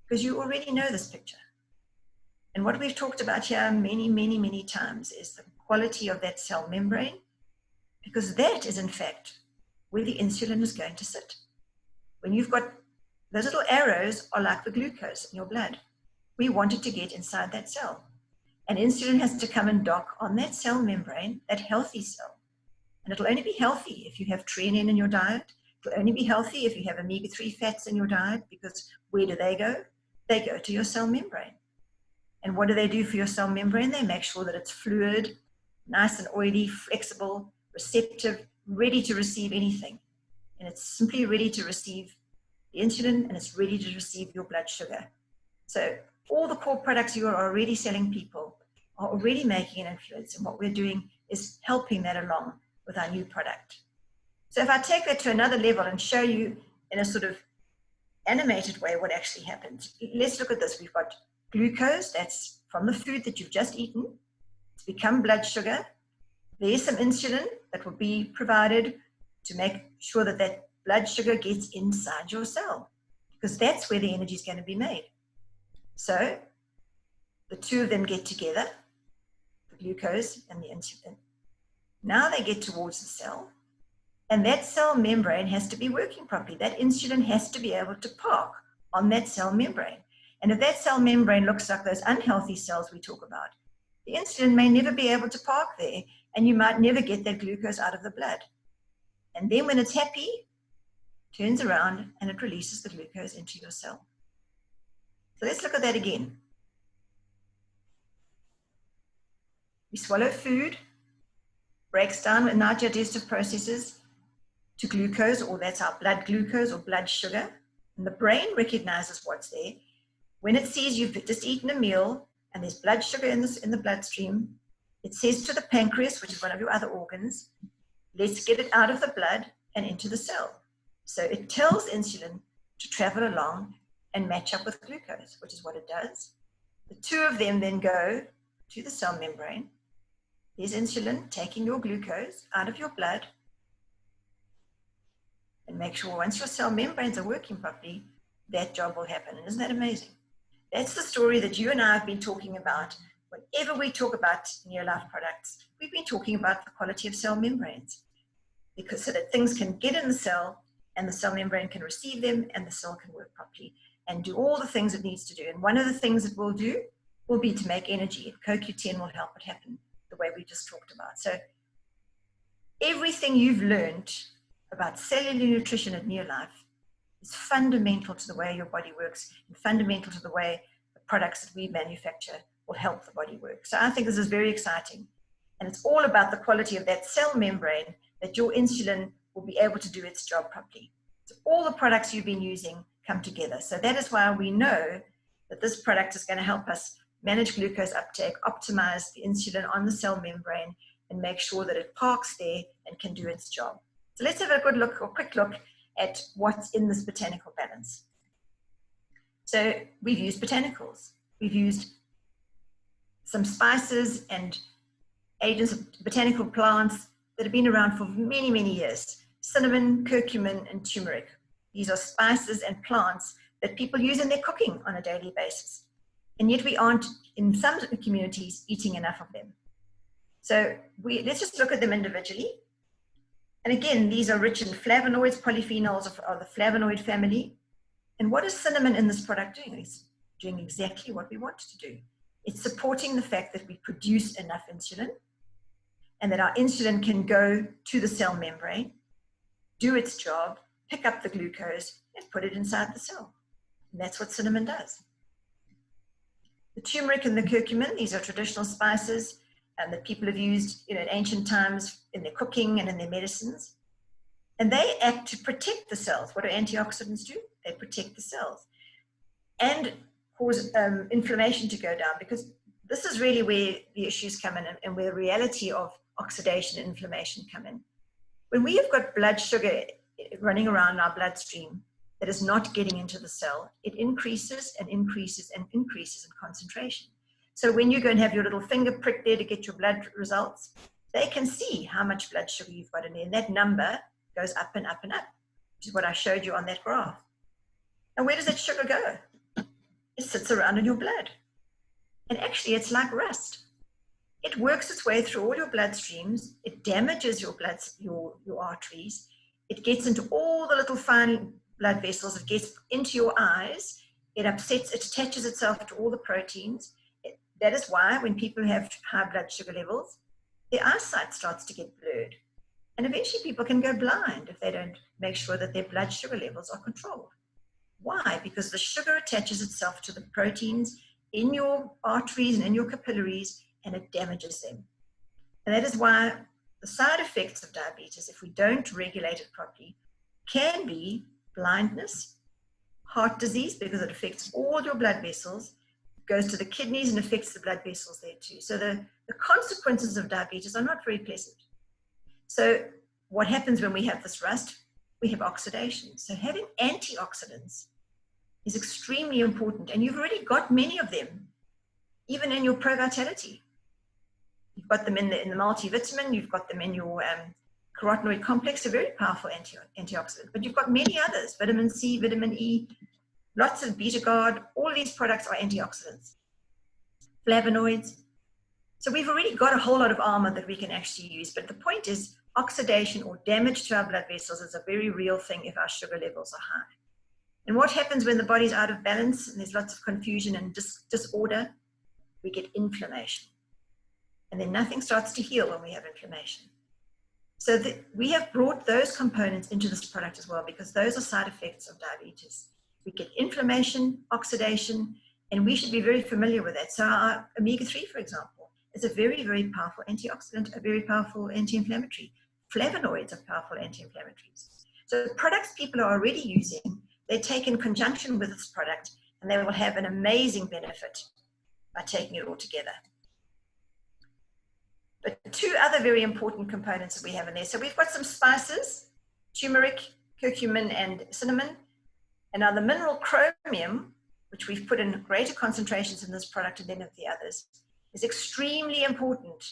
because you already know this picture. And what we've talked about here many, many, many times is the quality of that cell membrane, because that is in fact where the insulin is going to sit. When you've got those little arrows are like the glucose in your blood. We want it to get inside that cell. And insulin has to come and dock on that cell membrane, that healthy cell. And it'll only be healthy if you have treonine in your diet. It'll only be healthy if you have omega-3 fats in your diet, because where do they go? They go to your cell membrane. And what do they do for your cell membrane? They make sure that it's fluid, nice and oily, flexible, receptive, ready to receive anything. And it's simply ready to receive the insulin, and it's ready to receive your blood sugar. So all the core products you are already selling people are already making an influence. And what we're doing is helping that along with our new product. So if I take that to another level and show you in a sort of animated way what actually happens. Let's look at this. We've got glucose, that's from the food that you've just eaten. It's become blood sugar. There's some insulin that will be provided to make sure that that blood sugar gets inside your cell, because that's where the energy is going to be made. So the two of them get together, the glucose and the insulin. Now they get towards the cell, and that cell membrane has to be working properly. That insulin has to be able to park on that cell membrane. And if that cell membrane looks like those unhealthy cells we talk about, the insulin may never be able to park there, and you might never get that glucose out of the blood. And then when it's happy, it turns around and it releases the glucose into your cell. So let's look at that again. We swallow food, breaks down in our digestive processes to glucose, or that's our blood glucose or blood sugar. And the brain recognizes what's there. When it sees you've just eaten a meal and there's blood sugar in the bloodstream, it says to the pancreas, which is one of your other organs, let's get it out of the blood and into the cell. So it tells insulin to travel along and match up with glucose, which is what it does. The two of them then go to the cell membrane. There's insulin taking your glucose out of your blood, and make sure once your cell membranes are working properly, that job will happen. And isn't that amazing? That's the story that you and I have been talking about. Whenever we talk about Neolife products, we've been talking about the quality of cell membranes, because so that things can get in the cell and the cell membrane can receive them and the cell can work properly and do all the things it needs to do. And one of the things it will do will be to make energy. And CoQ10 will help it happen the way we just talked about. So everything you've learned about cellular nutrition at Neolife is fundamental to the way your body works and fundamental to the way the products that we manufacture will help the body work. So I think this is very exciting. And it's all about the quality of that cell membrane, that your insulin will be able to do its job properly. So all the products you've been using come together. So that is why we know that this product is going to help us manage glucose uptake, optimize the insulin on the cell membrane, and make sure that it parks there and can do its job. So let's have a good look, or quick look, at what's in this botanical balance. So we've used botanicals. We've used some spices and agents of botanical plants that have been around for many, many years. Cinnamon, curcumin, and turmeric. These are spices and plants that people use in their cooking on a daily basis. And yet we aren't, in some communities, eating enough of them. So let's just look at them individually. And again, these are rich in flavonoids, polyphenols of the flavonoid family. And what is cinnamon in this product doing? It's doing exactly what we want it to do. It's supporting the fact that we produce enough insulin and that our insulin can go to the cell membrane, do its job, pick up the glucose, and put it inside the cell. And that's what cinnamon does. The turmeric and the curcumin, these are traditional spices that people have used in ancient times in their cooking and in their medicines. And they act to protect the cells. What do antioxidants do? They protect the cells and cause inflammation to go down, because this is really where the issues come in and where the reality of oxidation and inflammation come in. When we have got blood sugar running around our bloodstream that is not getting into the cell, it increases and increases and increases in concentration. So when you go and have your little finger prick there to get your blood results, they can see how much blood sugar you've got in there, and that number goes up and up and up, which is what I showed you on that graph. And where does that sugar go? It sits around in your blood. And actually, it's like rust. It works its way through all your bloodstreams. It damages your arteries. It gets into all the little fine blood vessels. It gets into your eyes. It attaches itself to all the proteins. That is why when people have high blood sugar levels, their eyesight starts to get blurred. And eventually people can go blind if they don't make sure that their blood sugar levels are controlled. Why? Because the sugar attaches itself to the proteins in your arteries and in your capillaries, and it damages them. And that is why the side effects of diabetes, if we don't regulate it properly, can be blindness, heart disease, because it affects all your blood vessels, goes to the kidneys and affects the blood vessels there too. So the consequences of diabetes are not very pleasant. So what happens when we have this rust? We have oxidation. So having antioxidants is extremely important, and you've already got many of them, even in your Pro Vitality. You've got them in the multivitamin, you've got them in your carotenoid complex, a very powerful antioxidant, but you've got many others, vitamin C, vitamin E, lots of beta-guard. All these products are antioxidants, flavonoids. So we've already got a whole lot of armor that we can actually use, but the point is oxidation or damage to our blood vessels is a very real thing if our sugar levels are high. And what happens when the body's out of balance and there's lots of confusion and disorder? We get inflammation. And then nothing starts to heal when we have inflammation. So we have brought those components into this product as well, because those are side effects of diabetes. We get inflammation, oxidation, and we should be very familiar with that. So our omega-3, for example, is a very, very powerful antioxidant, a very powerful anti-inflammatory. Flavonoids are powerful anti-inflammatories. So the products people are already using, they take in conjunction with this product, and they will have an amazing benefit by taking it all together. But two other very important components that we have in there. So we've got some spices, turmeric, curcumin, and cinnamon. And now the mineral chromium, which we've put in greater concentrations in this product than of the others, is extremely important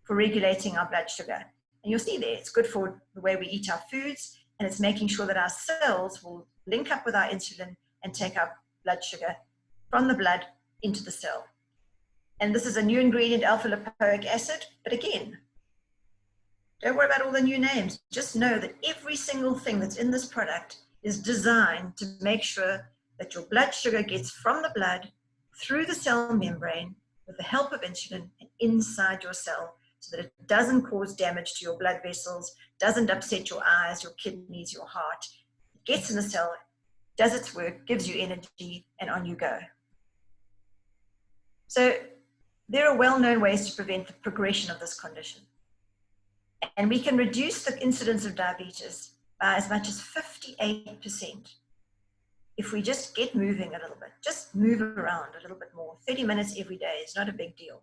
for regulating our blood sugar. And you'll see there, it's good for the way we eat our foods, and it's making sure that our cells will link up with our insulin and take our blood sugar from the blood into the cell. And this is a new ingredient, alpha-lipoic acid. But again, don't worry about all the new names. Just know that every single thing that's in this product is designed to make sure that your blood sugar gets from the blood through the cell membrane with the help of insulin and inside your cell, so that it doesn't cause damage to your blood vessels, doesn't upset your eyes, your kidneys, your heart. It gets in the cell, does its work, gives you energy, and on you go. So there are well-known ways to prevent the progression of this condition. And we can reduce the incidence of diabetes by as much as 58% if we just get moving a little bit, just move around a little bit more. 30 minutes every day is not a big deal.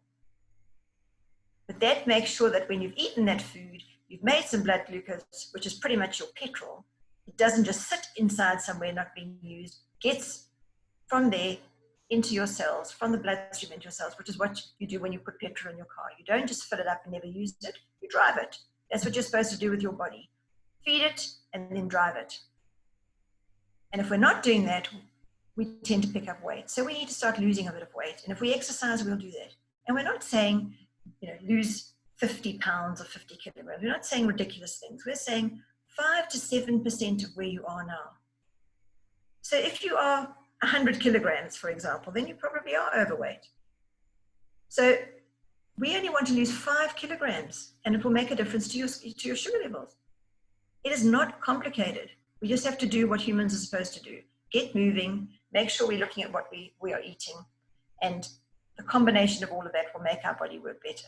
But that makes sure that when you've eaten that food, you've made some blood glucose, which is pretty much your petrol. It doesn't just sit inside somewhere not being used. Gets from there into your cells, from the bloodstream into your cells, which is what you do when you put petrol in your car. You don't just fill it up and never use it. You drive it. That's what you're supposed to do with your body. Feed it and then drive it. And if we're not doing that, we tend to pick up weight. So we need to start losing a bit of weight. And if we exercise, we'll do that. And we're not saying, lose 50 pounds or 50 kilograms. We're not saying ridiculous things. We're saying 5 to 7% of where you are now. So if you are 100 kilograms, for example, then you probably are overweight. So we only want to lose 5 kilograms, and it will make a difference to your sugar levels. It is not complicated. We just have to do what humans are supposed to do. Get moving, make sure we're looking at what we are eating, and the combination of all of that will make our body work better.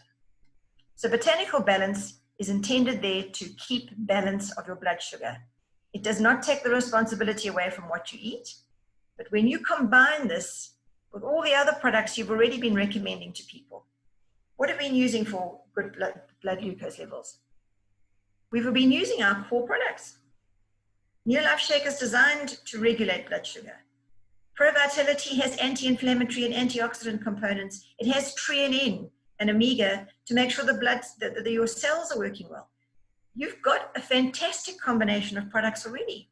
So Botanical Balance is intended there to keep balance of your blood sugar. It does not take the responsibility away from what you eat, but when you combine this with all the other products you've already been recommending to people, what have we been using for good blood glucose levels? We've been using our core products. Neolife Shake is designed to regulate blood sugar. Pro Vitality has anti-inflammatory and antioxidant components. It has treonine and omega to make sure that your cells are working well. You've got a fantastic combination of products already.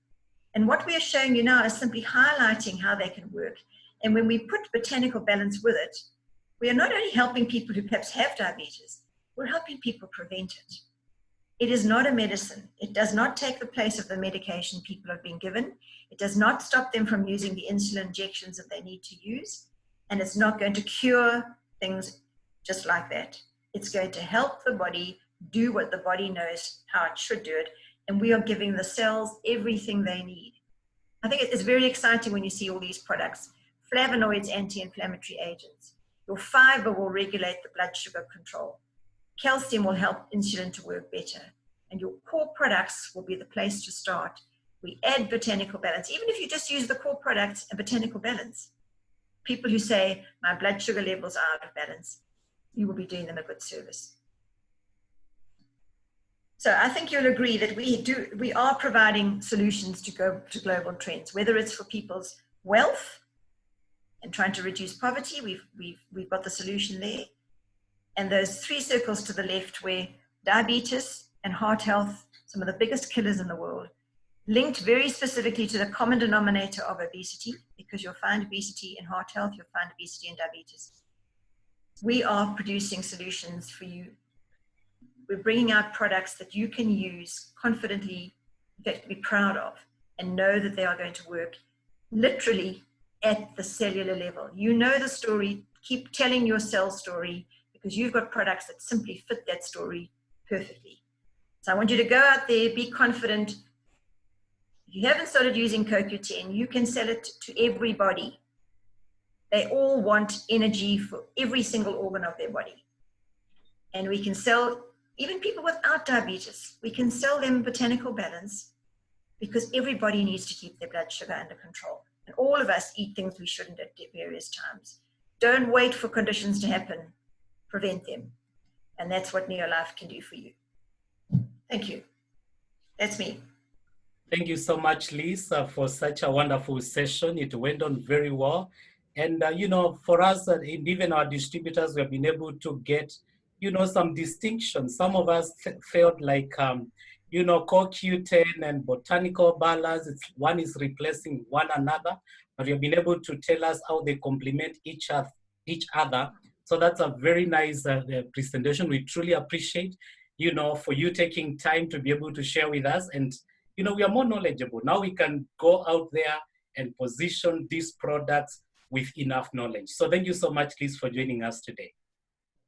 And what we are showing you now is simply highlighting how they can work. And when we put Botanical Balance with it, we are not only helping people who perhaps have diabetes, we're helping people prevent it. It is not a medicine. It does not take the place of the medication people have been given. It does not stop them from using the insulin injections that they need to use. And it's not going to cure things just like that. It's going to help the body do what the body knows how it should do it. And we are giving the cells everything they need. I think it's very exciting when you see all these products. Flavonoids, anti-inflammatory agents. Your fiber will regulate the blood sugar control. Calcium will help insulin to work better. And your core products will be the place to start. We add Botanical Balance. Even if you just use the core products and Botanical Balance, people who say, my blood sugar levels are out of balance, you will be doing them a good service. So I think you'll agree that we are providing solutions to go to global trends, whether it's for people's wealth and trying to reduce poverty. We've got the solution there. And those 3 circles to the left where diabetes and heart health, some of the biggest killers in the world, linked very specifically to the common denominator of obesity, because you'll find obesity in heart health, you'll find obesity in diabetes. We are producing solutions for you. We're bringing out products that you can use confidently, in fact, be proud of, and know that they are going to work literally at the cellular level. You know the story, keep telling your cell story, because you've got products that simply fit that story perfectly. So I want you to go out there, be confident. If you haven't started using CoQ10, you can sell it to everybody. They all want energy for every single organ of their body. And we can sell, even people without diabetes, we can sell them Botanical Balance, because everybody needs to keep their blood sugar under control. And all of us eat things we shouldn't at various times. Don't wait for conditions to happen. Prevent them. And that's what Neolife can do for you. Thank you. That's me.
Thank you so much, Lisa, for such a wonderful session. It went on very well. And, for us, and even our distributors, we have been able to get, some distinctions. Some of us felt like, CoQ10 and Botanical Balance, one is replacing one another, but you have been able to tell us how they complement each other. So that's a very nice presentation. We truly appreciate, for you taking time to be able to share with us. And, we are more knowledgeable. Now we can go out there and position these products with enough knowledge. So thank you so much, Liz, for joining us today.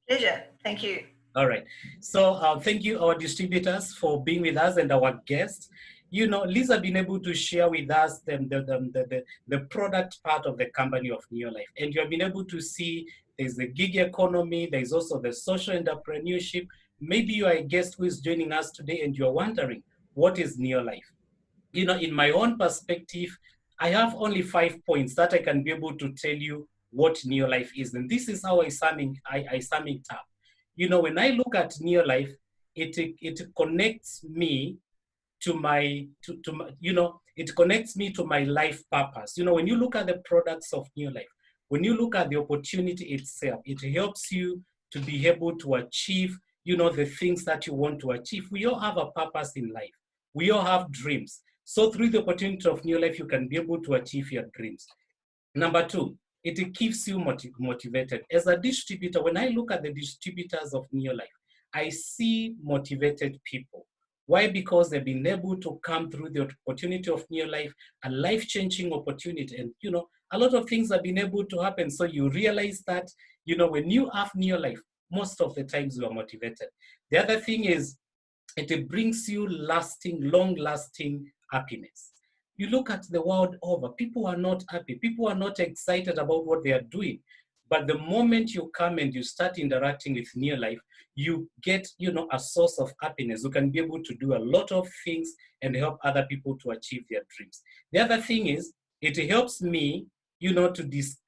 Pleasure. Thank you.
All right. So thank you, our distributors, for being with us and our guests. Liz has been able to share with us the product part of the company of Neolife. And you have been able to see there's the gig economy, there's also the social entrepreneurship. Maybe you are a guest who is joining us today and you're wondering, what is Neolife? In my own perspective, I have only 5 points that I can be able to tell you what Neolife is. And this is how I sum it up. You know, when I look at Neolife, it connects me to my, you know, it connects me to my life purpose. You know, when you look at the products of Neolife, when you look at the opportunity itself, it helps you to be able to achieve, you know, the things that you want to achieve. We all have a purpose in life. We all have dreams. So through the opportunity of Neolife, you can be able to achieve your dreams. Number two, it keeps you motivated. As a distributor, when I look at the distributors of Neolife, I see motivated people. Why? Because they've been able to come through the opportunity of Neolife, a life-changing opportunity. And, you know, a lot of things have been able to happen. So you realize that, you know, when you have Neolife, most of the times you are motivated. The other thing is, it brings you lasting, long-lasting happiness. You look at the world over, people are not happy. People are not excited about what they are doing. But the moment you come and you start interacting with Neolife, you get, you know, a source of happiness. You can be able to do a lot of things and help other people to achieve their dreams. The other thing is, it helps me, you know,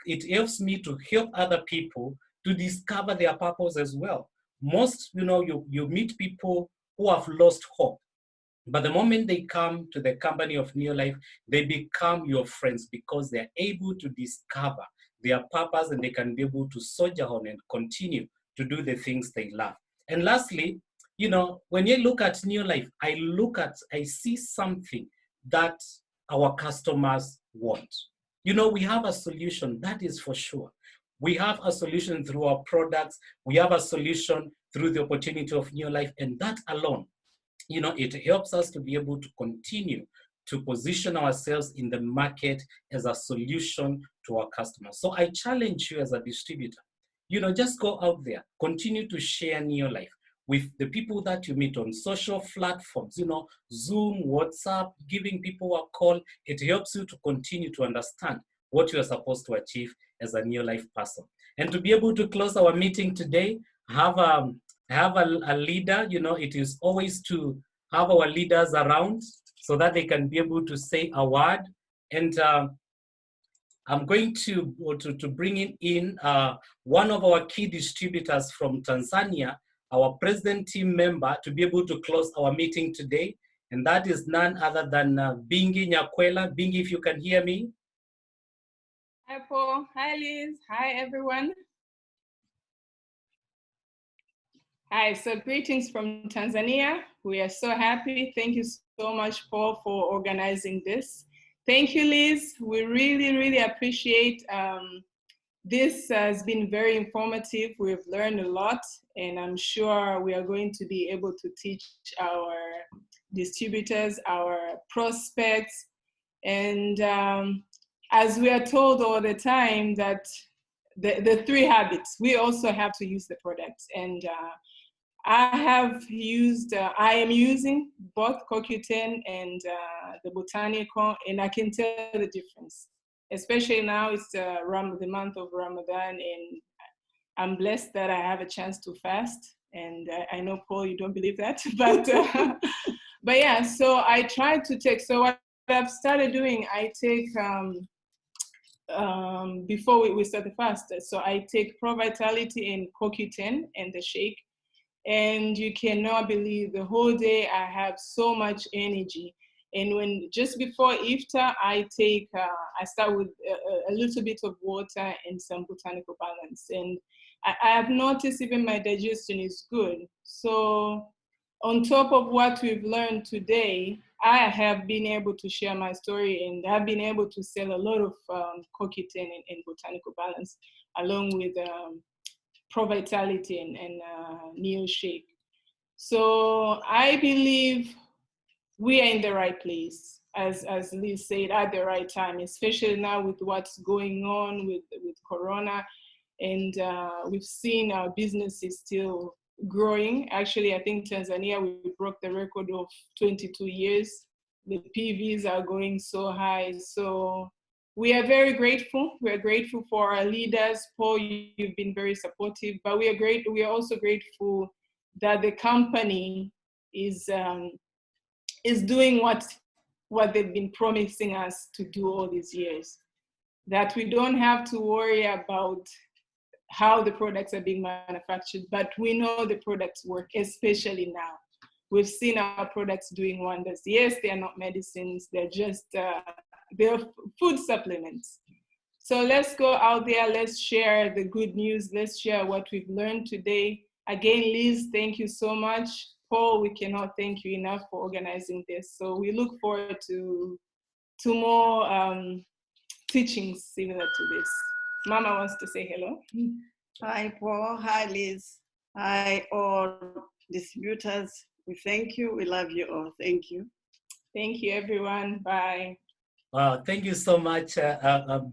it helps me to help other people to discover their purpose as well. Most, you know, you meet people who have lost hope. But the moment they come to the company of Neolife, they become your friends because they're able to discover their purpose and they can be able to soldier on and continue to do the things they love. And lastly, you know, when you look at Neolife, I see something that our customers want. You know, we have a solution, that is for sure. We have a solution through our products. We have a solution through the opportunity of Neolife, and that alone, you know, it helps us to be able to continue to position ourselves in the market as a solution to our customers. So I challenge you as a distributor, you know, just go out there, continue to share Neolife with the people that you meet on social platforms, you know, Zoom, WhatsApp, giving people a call. It helps you to continue to understand what you are supposed to achieve as a Neolife person. And to be able to close our meeting today, have a leader. You know, it is always to have our leaders around so that they can be able to say a word. And I'm going to bring in one of our key distributors from Tanzania, our president team member, to be able to close our meeting today. And that is none other than Bingi Nyakwela. Bingi, if you can hear me.
Hi, Paul. Hi, Liz. Hi, everyone. Hi, so greetings from Tanzania. We are so happy. Thank you so much, Paul, for organizing this. Thank you, Liz. We really, really appreciate this. Has been very informative. We've learned a lot, and I'm sure we are going to be able to teach our distributors, our prospects, and as we are told all the time that the 3 habits, we also have to use the products. And I am using both CoQ10 and the Botanical, and I can tell the difference. Especially now it's the month of Ramadan, and I'm blessed that I have a chance to fast. And I know, Paul, you don't believe that, but but yeah, so I try to take, so what I've started doing, I take, before we start the fast, so I take Pro Vitality and CoQ10 and the shake. And you cannot believe, the whole day I have so much energy. And when just before iftar, I take, I start with a little bit of water and some Botanical Balance. And I have noticed even my digestion is good. So on top of what we've learned today, I have been able to share my story, and I've been able to sell a lot of CoQ10 and Botanical Balance, along with Pro Vitality and Neo Shake. So I believe we are in the right place, as Liz said, at the right time, especially now with what's going on with Corona. And we've seen our business is still growing. Actually, I think Tanzania, we broke the record of 22 years. The PVs are going so high. So we are very grateful. We are grateful for our leaders. Paul, you've been very supportive, but we are also grateful that the company is doing what what they've been promising us to do all these years. That we don't have to worry about how the products are being manufactured, but we know the products work, especially now. We've seen our products doing wonders. Yes, they are not medicines, they're just, they're food supplements. So let's go out there, let's share the good news, let's share what we've learned today. Again, Liz, thank you so much. Paul, we cannot thank you enough for organizing this. So we look forward to more teachings similar to this. Mama wants to say hello.
Hi, Paul. Hi, Liz. Hi, all distributors. We thank you. We love you all. Thank you.
Thank you, everyone. Bye.
Thank you so much,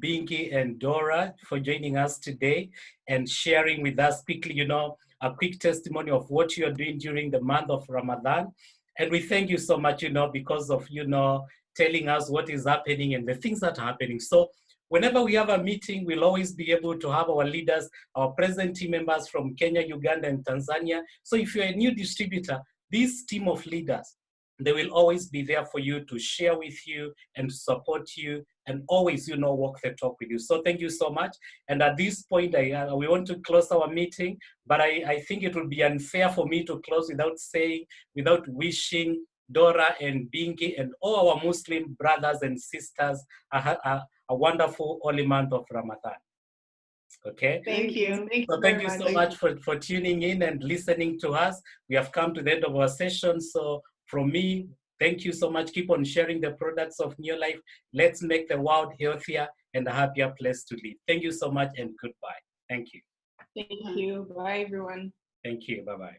Binky and Dora, for joining us today and sharing with us quickly, you know, a quick testimony of what you are doing during the month of Ramadan. And we thank you so much, you know, because of, you know, telling us what is happening and the things that are happening. So whenever we have a meeting, we'll always be able to have our leaders, our present team members from Kenya, Uganda, and Tanzania. So if you're a new distributor, this team of leaders, they will always be there for you to share with you and to support you and always, you know, walk the talk with you. So thank you so much. And at this point, we want to close our meeting, but I think it would be unfair for me to close without wishing Dora and Binky and all our Muslim brothers and sisters a wonderful holy month of Ramadan. Okay.
Thank you.
Thank you so much for tuning in and listening to us. We have come to the end of our session. So from me, thank you so much. Keep on sharing the products of Neolife. Let's make the world healthier and a happier place to live. Thank you so much and goodbye. Thank you.
Thank you. Bye, everyone.
Thank you. Bye-bye.